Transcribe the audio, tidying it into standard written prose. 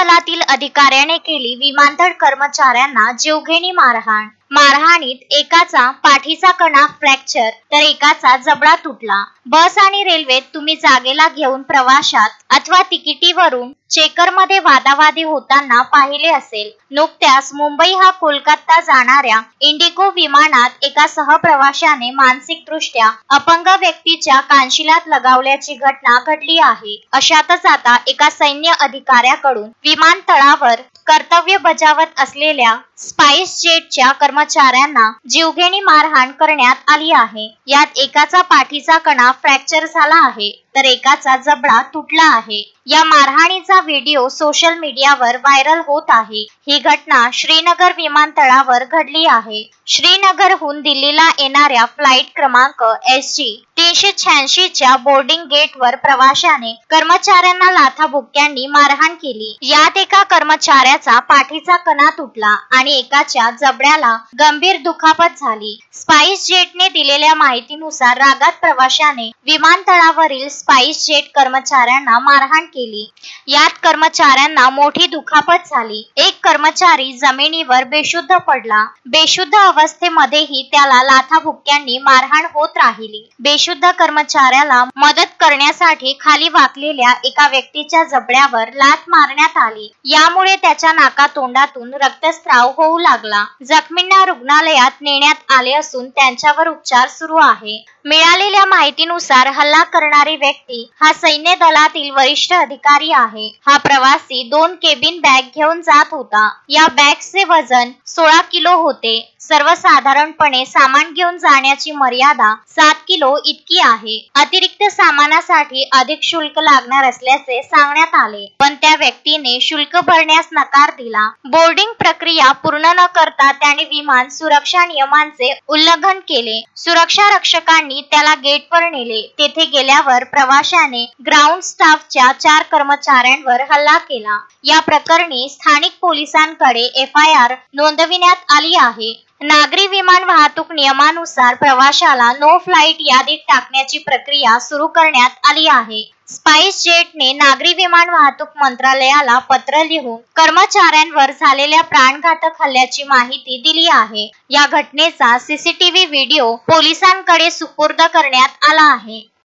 दलातील अधिकाऱ्याने केली विमानतळ कर्मचाऱ्यांना जीवघेणी मारहाण। मारहाणीत एकाचा पाठीचा कणा फ्रॅक्चर तर एकाचा जबडा तुटला। बस आणि रेल्वेत तुम्ही जागेला घेऊन प्रवाशात अथवा तिकिटीवरून चेकरमध्ये वादावादी होताना पाहिले असेल। नुकत्याच मुंबई हा कोलकाता जाणाऱ्या इंडिगो विमानात एका सहप्रवाशाने मानसिकदृष्ट्या अपंग व्यक्तीच्या कानशिलात लगावल्याची घटना घडली आहे। अशातच आता एका सैन्य अधिकाऱ्याकडून विमानतळावर कर्तव्य बजावत असलेल्या स्पाइस जेटच्या कर्मचाऱ्यांना जीवघेणी मारहाण करण्यात आली आहे। यात एकाचा पाठीचा कणा फ्रॅक्चर झाला आहे तर एकाचा जबडा तुटला आहे। या मारहाणीचा व्हिडिओ सोशल मीडियावर व्हायरल होत आहे। ही घटना श्रीनगर विमानतळावर घडली आहे। श्रीनगरहून दिल्लीला येणाऱ्या फ्लाइट क्रमांक SG 386 च्या बोर्डिंग गेटवर प्रवाशाने कर्मचाऱ्यांना लाथाबुक्क्यांनी मारहाण केली। यात एका कर्मचाऱ्याचा पाठीचा कणा तुटला आणि एकाच्या जबड्याला गंभीर दुखापत झाली। स्पाइस जेटने दिलेल्या माहितीनुसार रागात प्रवाशाने विमानतळावरील स्पाइस जेट कर्मचाऱ्यांना मारहाण केली। यात कर्मचाऱ्यांना मोठी दुखापत झाली। एक कर्मचारी जमिनीवर बेशुद्ध पडला। बेशुद्ध अवस्थेमध्येही त्याला लाथाबुक्क्यांनी मारहाण होत राहिली। बेशुद्ध कर्मचाऱ्याला मदत करण्यासाठी खाली वाकलेल्या एका व्यक्तीच्या जबड्यावर लाथ मारण्यात आली। यामुळे त्याच्या नाकातोंडातून रक्तस्राव होऊ लागला। जखमींना रुग्णालयात नेण्यात आले असून त्यांच्यावर उपचार सुरू आहे। मिळालेल्या माहितीनुसार हल्ला करणारी व्यक्ती हा सैन्य दलातील वरिष्ठ अधिकारी आहे। हा प्रवासी 2 केबिन बॅग घेऊन जात होता। या बॅगचे वजन 16 किलो होते। सर्वसाधारणपणे सामान घेऊन जाण्याची मर्यादा 7 किलो इतकी आहे। अतिरिक्त सामानासाठी अधिक शुल्क लागणार असल्याचे सांगण्यात आले, पण त्या व्यक्तीने शुल्क भरण्यास नकार दिला। बोर्डिंग प्रक्रिया पूर्ण न करता त्याने विमान सुरक्षा नियमांचे उल्लंघन केले। सुरक्षा रक्षकांनी त्याला गेटवर नेले। तेथे गेल्यावर प्रवाशाने ग्राउंड स्टाफच्या 4 कर्मचाऱ्यांवर हल्ला केला। या प्रकरणी स्थानिक पोलिसांकडे FIR नोंदविण्यात आली आहे। नागरी विमान वाहतूक नियमानुसार प्रवाशाला नो फ्लाइट यादीत टाकण्याची प्रक्रिया सुरू करण्यात आली आहे। स्पाइस जेटने नागरी विमान वाहतूक मंत्रालयाला पत्र लिहून कर्मचाऱ्यांवर झालेल्या प्राणघातक हल्ल्याची माहिती दिली आहे। या घटनेचा CCTV व्हिडिओ पोलिसांकडे सुपूर्द करण्यात आला आहे।